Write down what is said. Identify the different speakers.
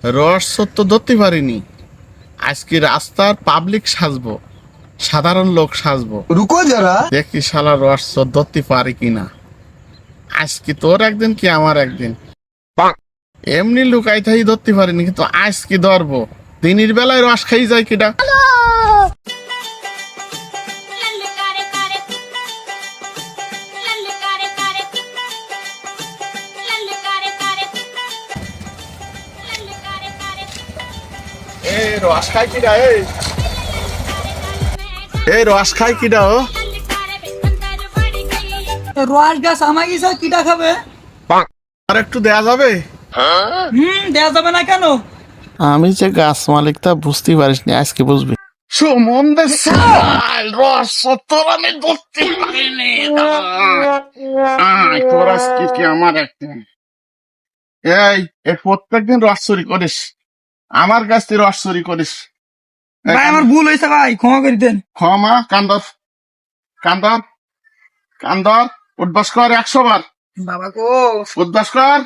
Speaker 1: রস তো ধরতে পারিনি। আজকে রাস্তার পাবলিক সাজবো, সাধারণ লোক সাজবো।
Speaker 2: रुको जरा।
Speaker 1: দেখি শালা রস ধরতে পারি কিনা। আজকে তোর একদিন কি আমার একদিন। এমনি লুকাই থাই ধরতে পারিনি, কিন্তু আজকে ধরবো। দিনের বেলায় রস খাই যায় কিটা। এই রস খাই কিটা, এই রস খাই কিটা ও।
Speaker 3: রস গাছ আমাকে স্যার কিটা খাবে?
Speaker 1: আর একটু দেয়া যাবে?
Speaker 3: দেওয়া যাবে না কেন?
Speaker 1: আমি যে গাছ মালিক তা বুঝতে পারিস নি, আজকে বুঝবি। সুমন্দর সাল রস তোর আমি ধরতে পারিনি। তোর আজকে কি আমার একদিন। এই প্রত্যেকদিন রস চুরি করিস, আমার কাছ থেকে রস চুরি করিস।
Speaker 3: ভাই আমার ভুল হয়েছে ভাই, ক্ষমা করে দেন।
Speaker 1: ক্ষমা? কান্দর কান্দর কান্দর, উঠবাস কর 100 বার।
Speaker 3: বাবা গো,
Speaker 1: উঠবাস কর।